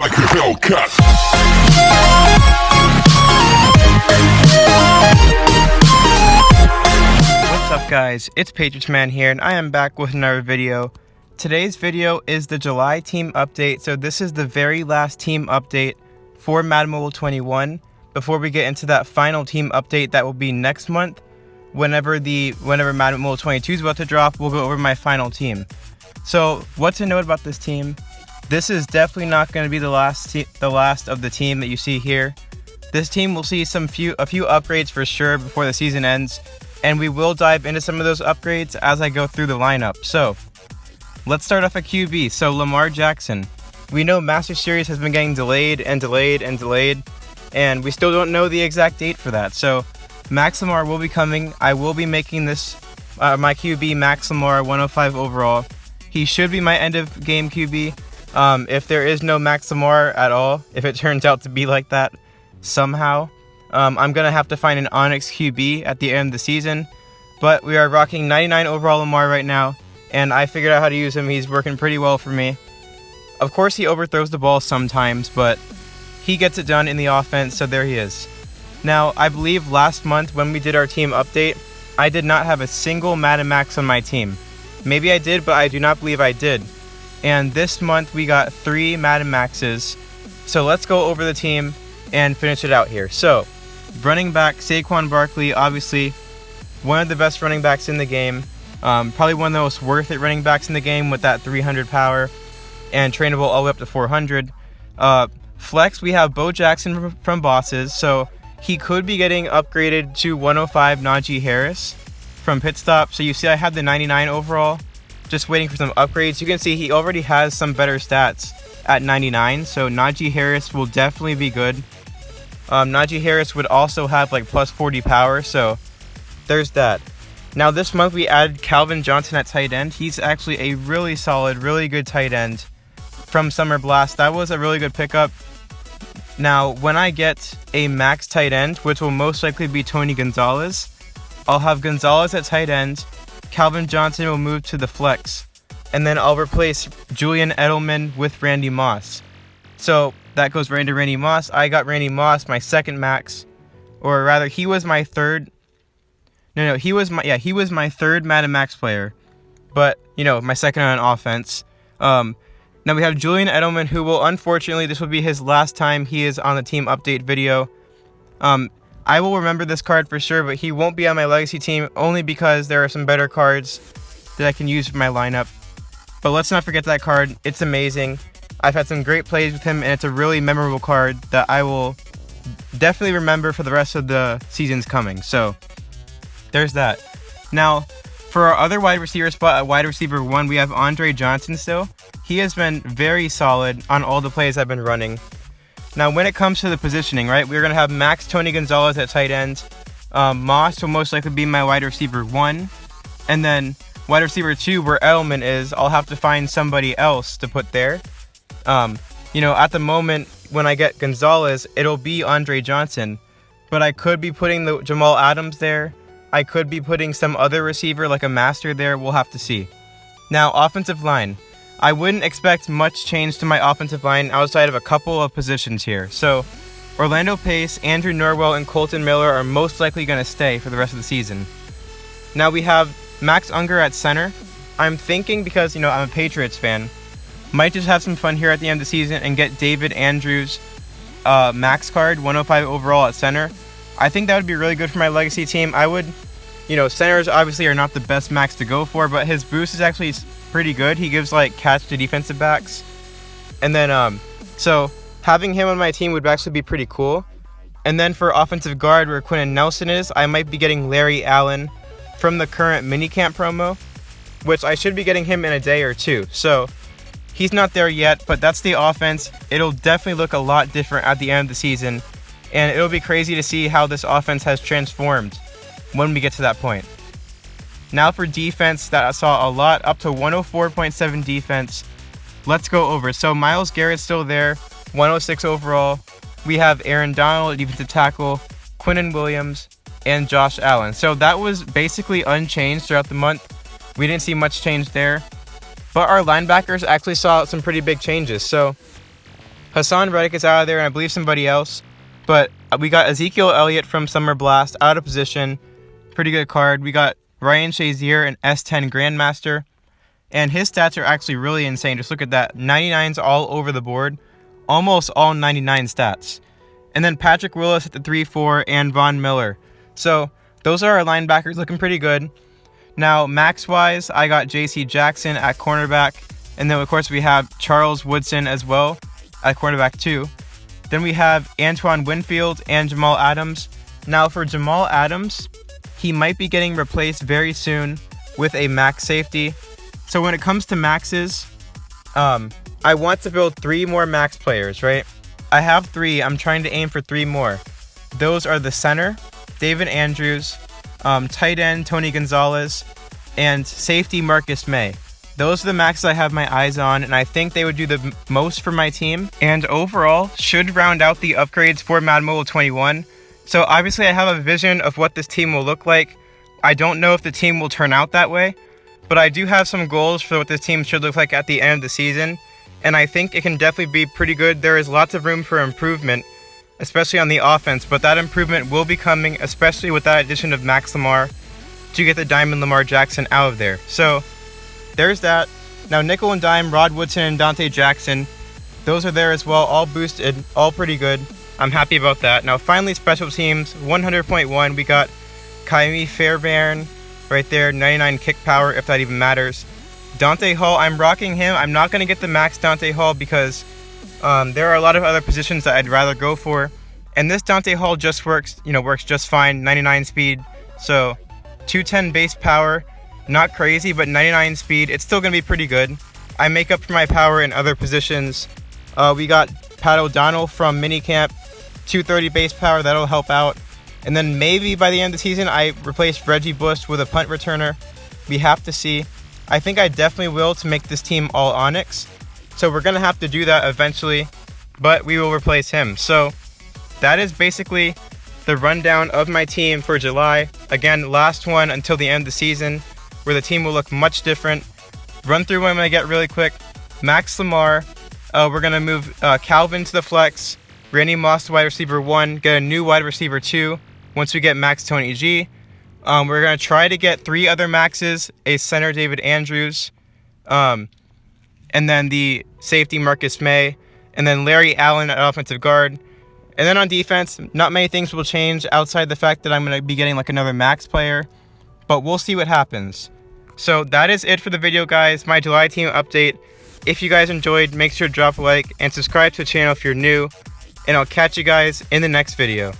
Like a Hellcat. What's up guys, it's Patriots Man here and I am back with another video. Today's video is the July team update, so this is the very last team update for Madden Mobile 21 before we get into that final team update that will be next month. Whenever Madden Mobile 22 is about to drop, we'll go over my final team. So what to note about this team: this is definitely not going to be the last of the team that you see here. This team will see a few upgrades for sure before the season ends, and we will dive into some of those upgrades as I go through the lineup. So let's start off at QB. So Lamar Jackson. We know Master Series has been getting delayed, and we still don't know the exact date for that. So Max Lamar will be coming. I will be making this my QB Max Lamar 105 overall. He should be my end of game QB. If there is no Max Lamar at all, if it turns out to be like that somehow, I'm going to have to find an Onyx QB at the end of the season. But we are rocking 99 overall Lamar right now, and I figured out how to use him. He's working pretty well for me. Of course, he overthrows the ball sometimes, but he gets it done in the offense, so there he is. Now, I believe last month when we did our team update, I did not have a single Madden Max on my team. Maybe I did, but I do not believe I did. And this month we got 3 Madden Maxes. So let's go over the team and finish it out here. So, running back, Saquon Barkley, obviously one of the best running backs in the game. Probably one of the most worth it running backs in the game with that 300 power and trainable all the way up to 400. Flex, we have Bo Jackson from Bosses. So he could be getting upgraded to 105 Najee Harris from Pit Stop. So you see I have the 99 overall. Just waiting for some upgrades. You can see he already has some better stats at 99, so Najee Harris will definitely be good. Najee Harris would also have like plus 40 power, so there's that. Now this month we added Calvin Johnson at tight end. He's actually a really solid, really good tight end from Summer Blast. That was a really good pickup. Now when I get a max tight end, which will most likely be Tony Gonzalez, I'll have Gonzalez at tight end. Calvin Johnson will move to the flex, and then I'll replace Julian Edelman with Randy Moss. So that goes right into Randy Moss. I got Randy Moss, my second max, or rather, he was my third. He was my third Madden Max player, but my second on offense. Now we have Julian Edelman, who will unfortunately this will be his last time he is on the team update video. I will remember this card for sure, but he won't be on my legacy team only because there are some better cards that I can use for my lineup. But let's not forget that card. It's amazing. I've had some great plays with him, and it's a really memorable card that I will definitely remember for the rest of the seasons coming. So there's that. Now, for our other wide receiver spot at wide receiver 1, we have Andre Johnson still. He has been very solid on all the plays I've been running. Now, when it comes to the positioning, right, we're going to have Max Tony Gonzalez at tight end. Moss will most likely be my wide receiver 1. And then wide receiver 2, where Edelman is, I'll have to find somebody else to put there. At the moment, when I get Gonzalez, it'll be Andre Johnson. But I could be putting the Jamal Adams there. I could be putting some other receiver like a master there. We'll have to see. Now, offensive line. I wouldn't expect much change to my offensive line outside of a couple of positions here. So, Orlando Pace, Andrew Norwell, and Colton Miller are most likely going to stay for the rest of the season. Now we have Max Unger at center. I'm thinking, because I'm a Patriots fan, might just have some fun here at the end of the season and get David Andrews' max card, 105 overall at center. I think that would be really good for my legacy team. I would, centers obviously are not the best max to go for, but his boost is actually pretty good. He gives like catch to defensive backs, and then so having him on my team would actually be pretty cool. And then for offensive guard, where Quentin Nelson is, I might be getting Larry Allen from the current minicamp promo, which I should be getting him in a day or two. So he's not there yet, but that's the offense. It'll definitely look a lot different at the end of the season, and it'll be crazy to see how this offense has transformed when we get to that point. Now for defense, that I saw a lot, up to 104.7 defense. Let's go over. So Myles Garrett's still there, 106 overall. We have Aaron Donald at defensive tackle, Quinnen Williams, and Josh Allen. So that was basically unchanged throughout the month. We didn't see much change there. But our linebackers actually saw some pretty big changes. So Hassan Reddick is out of there, and I believe somebody else. But we got Ezekiel Elliott from Summer Blast out of position. Pretty good card. We got Ryan Shazier, an S10 Grandmaster. And his stats are actually really insane. Just look at that. 99s all over the board. Almost all 99 stats. And then Patrick Willis at the 3-4 and Von Miller. So those are our linebackers looking pretty good. Now, max-wise, I got J.C. Jackson at cornerback. And then, of course, we have Charles Woodson as well at cornerback too. Then we have Antoine Winfield and Jamal Adams. Now, for Jamal Adams, he might be getting replaced very soon with a max safety. So when it comes to maxes, I want to build 3 more max players, right? I have 3. I'm trying to aim for 3 more. Those are the center, David Andrews, tight end, Tony Gonzalez, and safety, Marcus May. Those are the maxes I have my eyes on, and I think they would do the most for my team, and overall should round out the upgrades for Madden Mobile 21. So obviously I have a vision of what this team will look like. I don't know if the team will turn out that way, but I do have some goals for what this team should look like at the end of the season, and I think it can definitely be pretty good. There is lots of room for improvement, especially on the offense, but that improvement will be coming, especially with that addition of Max Lamar to get the Diamond Lamar Jackson out of there. So there's that. Now nickel and dime, Rod Woodson and Dante Jackson, those are there as well, all boosted, all pretty good. I'm happy about that. Now finally, special teams, 100.1, we got Kaimi Fairbairn right there, 99 kick power, if that even matters. Dante Hall, I'm rocking him. I'm not going to get the max Dante Hall because there are a lot of other positions that I'd rather go for. And this Dante Hall just works just fine, 99 speed. So 210 base power, not crazy, but 99 speed, it's still going to be pretty good. I make up for my power in other positions. We got Pat O'Donnell from minicamp, 230 base power, that'll help out. And then maybe by the end of the season, I replace Reggie Bush with a punt returner. We have to see. I think I definitely will to make this team all Onyx. So we're going to have to do that eventually, but we will replace him. So that is basically the rundown of my team for July. Again, last one until the end of the season, where the team will look much different. Run through what I'm going to get really quick. Max Lamar. We're going to move Calvin to the flex. Randy Moss to wide receiver 1. Get a new wide receiver 2. Once we get Max Tony G, we're going to try to get 3 other maxes, a center David Andrews, and then the safety Marcus May, and then Larry Allen at offensive guard. And then on defense, not many things will change outside the fact that I'm going to be getting like another max player, but we'll see what happens. So that is it for the video, guys, my July team update. If you guys enjoyed, make sure to drop a like and subscribe to the channel if you're new, and I'll catch you guys in the next video.